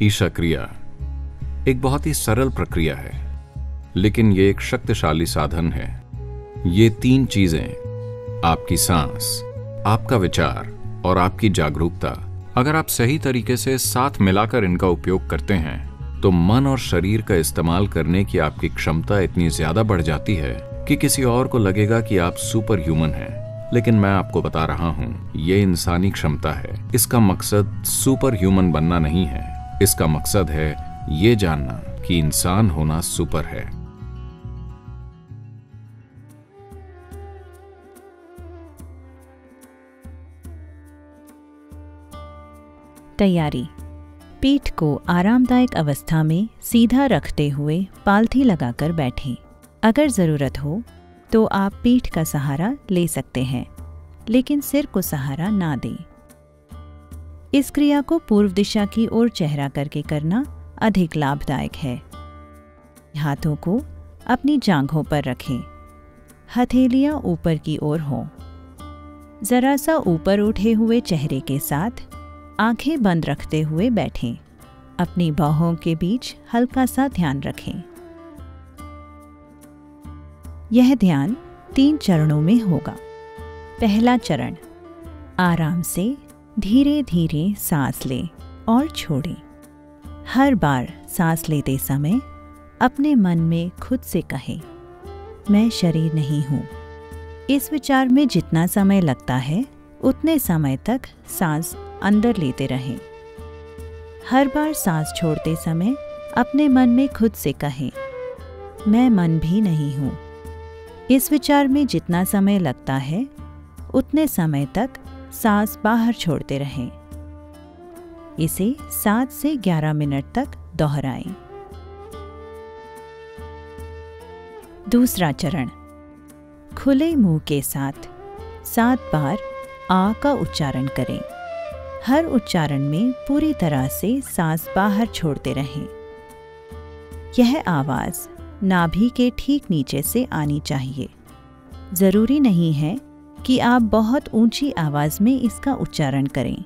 ईशा क्रिया एक बहुत ही सरल प्रक्रिया है, लेकिन ये एक शक्तिशाली साधन है। ये 3 चीजें, आपकी सांस, आपका विचार और आपकी जागरूकता, अगर आप सही तरीके से साथ मिलाकर इनका उपयोग करते हैं तो मन और शरीर का इस्तेमाल करने की आपकी क्षमता इतनी ज्यादा बढ़ जाती है कि किसी और को लगेगा कि आप सुपर ह्यूमन हैं। लेकिन मैं आपको बता रहा हूं, ये इंसानी क्षमता है। इसका मकसद सुपर ह्यूमन बनना नहीं है। इसका मकसद है ये जानना कि इंसान होना सुपर है। तैयारी। पीठ को आरामदायक अवस्था में सीधा रखते हुए पालथी लगाकर बैठें। अगर ज़रूरत हो तो आप पीठ का सहारा ले सकते हैं, लेकिन सिर को सहारा ना दें। इस क्रिया को पूर्व दिशा की ओर चेहरा करके करना अधिक लाभदायक है। हाथों को अपनी जांघों पर रखें। हथेलियां ऊपर की ओर हों। जरा सा ऊपर उठे हुए चेहरे के साथ आंखें बंद रखते हुए बैठें। अपनी बाहों के बीच हल्का सा ध्यान रखें। यह ध्यान 3 चरणों में होगा। पहला चरण, आराम से धीरे धीरे सांस लें और छोड़ें। हर बार सांस लेते समय अपने मन में खुद से कहें, मैं शरीर नहीं हूँ। इस विचार में जितना समय लगता है उतने समय तक सांस अंदर लेते रहें। हर बार सांस छोड़ते समय अपने मन में खुद से कहें, मैं मन भी नहीं हूँ। इस विचार में जितना समय लगता है उतने समय तक सांस बाहर छोड़ते रहें। इसे 7 से 11 मिनट तक दोहराएं। दूसरा चरण, खुले मुंह के साथ 7 बार आ का उच्चारण करें। हर उच्चारण में पूरी तरह से सांस बाहर छोड़ते रहें। यह आवाज़ नाभि के ठीक नीचे से आनी चाहिए। ज़रूरी नहीं है कि आप बहुत ऊंची आवाज़ में इसका उच्चारण करें,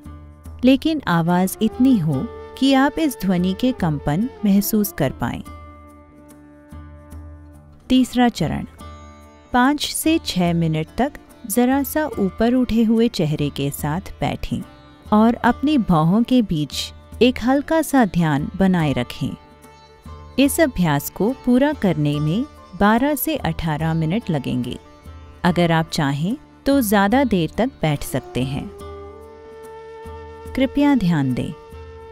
लेकिन आवाज़ इतनी हो कि आप इस ध्वनि के कंपन महसूस कर पाएं। तीसरा चरण, 5 से 6 मिनट तक जरा सा ऊपर उठे हुए चेहरे के साथ बैठें और अपनी बाहों के बीच एक हल्का सा ध्यान बनाए रखें। इस अभ्यास को पूरा करने में 12 से 18 मिनट लगेंगे। अगर आप चाहें तो ज़्यादा देर तक बैठ सकते हैं। कृपया ध्यान दें,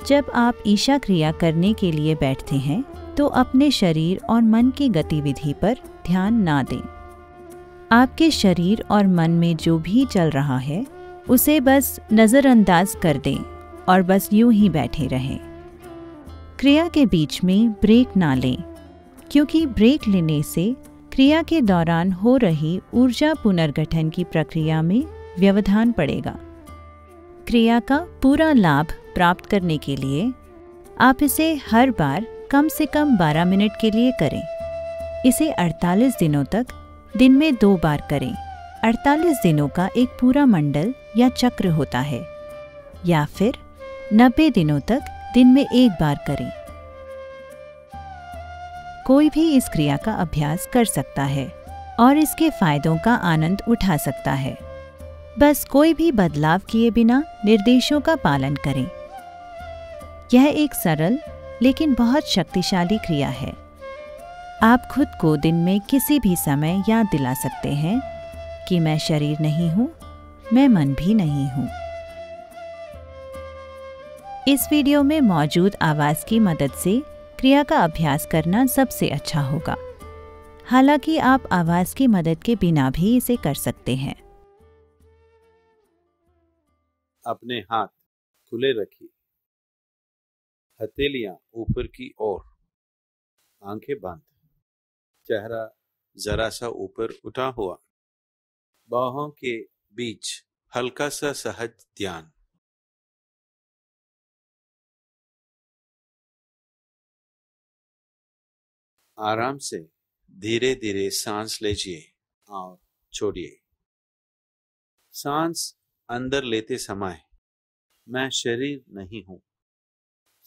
जब आप ईशा क्रिया करने के लिए बैठते हैं तो अपने शरीर और मन की गतिविधि पर ध्यान ना दें। आपके शरीर और मन में जो भी चल रहा है उसे बस नज़रअंदाज कर दें और बस यूं ही बैठे रहें। क्रिया के बीच में ब्रेक ना लें, क्योंकि ब्रेक लेने से क्रिया के दौरान हो रही ऊर्जा पुनर्गठन की प्रक्रिया में व्यवधान पड़ेगा। क्रिया का पूरा लाभ प्राप्त करने के लिए आप इसे हर बार कम से कम 12 मिनट के लिए करें। इसे 48 दिनों तक दिन में 2 बार करें। 48 दिनों का एक पूरा मंडल या चक्र होता है, या फिर 90 दिनों तक दिन में 1 बार करें। कोई भी इस क्रिया का अभ्यास कर सकता है और इसके फायदों का आनंद उठा सकता है। बस कोई भी बदलाव किए बिना निर्देशों का पालन करें। यह एक सरल लेकिन बहुत शक्तिशाली क्रिया है। आप खुद को दिन में किसी भी समय याद दिला सकते हैं कि मैं शरीर नहीं हूँ, मैं मन भी नहीं हूँ। इस वीडियो में मौजूद आवाज़ की मदद से क्रिया का अभ्यास करना सबसे अच्छा होगा। हालांकि आप आवाज़ की मदद के बिना भी इसे कर सकते हैं। अपने हाथ खुले रखिए, हथेलियां ऊपर की ओर, आंखें बंद, चेहरा जरा सा ऊपर उठा हुआ, बाहों के बीच हल्का सा सहज ध्यान। आराम से धीरे धीरे सांस लीजिए और छोड़िए। सांस अंदर लेते समय मैं शरीर नहीं हूं,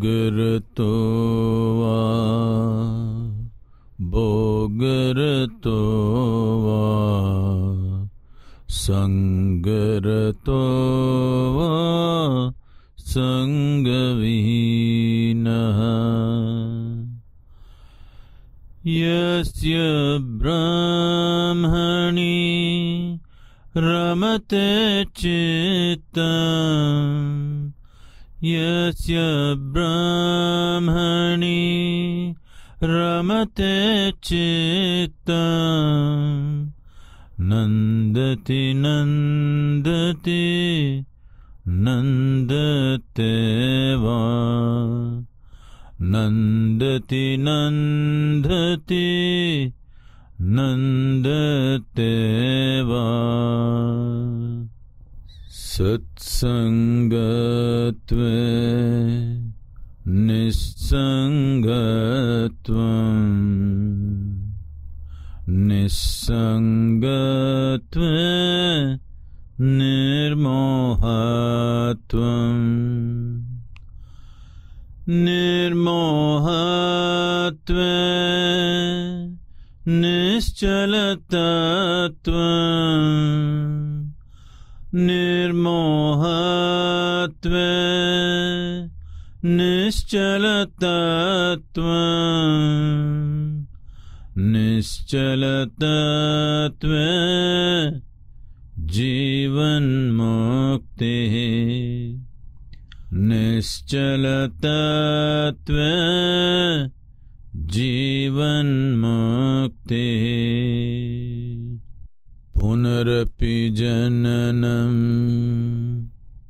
भोगरतो वा भोगरतो वा संगरतो वा संगविहीनः यस्य ब्रह्मणि रमते चित्तम् यस्य ब्रह्मणि रमते चित्तम् नन्दति नन्दति नन्दते वा नन्दति नन्दति नन्दते वा सत्संगत्वे निस्संगत्वम् निस्संगत्वे निर्मोहत्वम् निर्मोहत्वे निश्चलतत्वम् निर्मोहत्वे निश्चलतत्वम् निश्चलतत्वे जीवन्मुक्तिः निश्चलतत्वे जीवन्मुक्तिः पुनरपि जननम्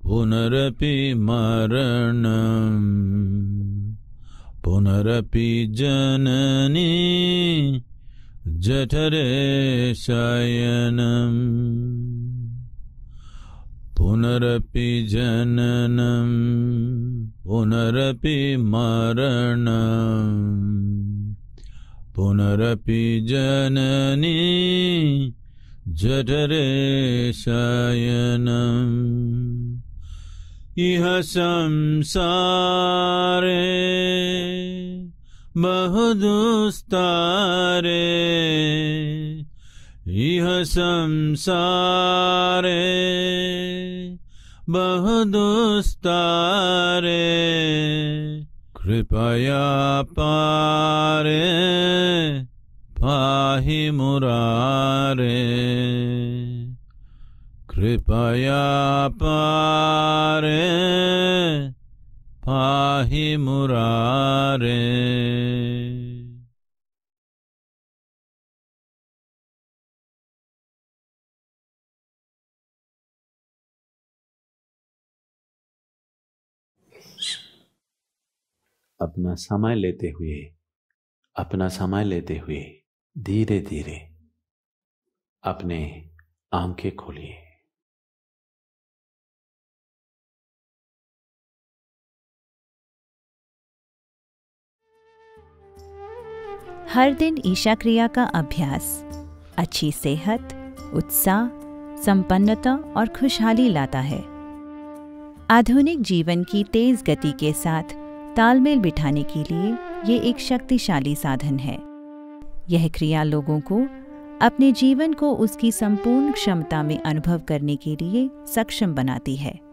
पुनरपि मरणम् पुनरपि जननी जठरे शयनम् पुनरपि जननम् पुनरपि मरणम् पुनरपि जननी जठरे शयनम् इह संसारे बहुदुस्तारे इह संसारे बहुदुस्तारे कृपया पारे पाहि मुरारे कृपया पारे पाहि मुरारे। अपना समय लेते हुए धीरे धीरे अपने आंखें खोलिए। हर दिन ईशा क्रिया का अभ्यास अच्छी सेहत, उत्साह, संपन्नता और खुशहाली लाता है। आधुनिक जीवन की तेज गति के साथ तालमेल बिठाने के लिए ये एक शक्तिशाली साधन है। यह क्रिया लोगों को अपने जीवन को उसकी संपूर्ण क्षमता में अनुभव करने के लिए सक्षम बनाती है।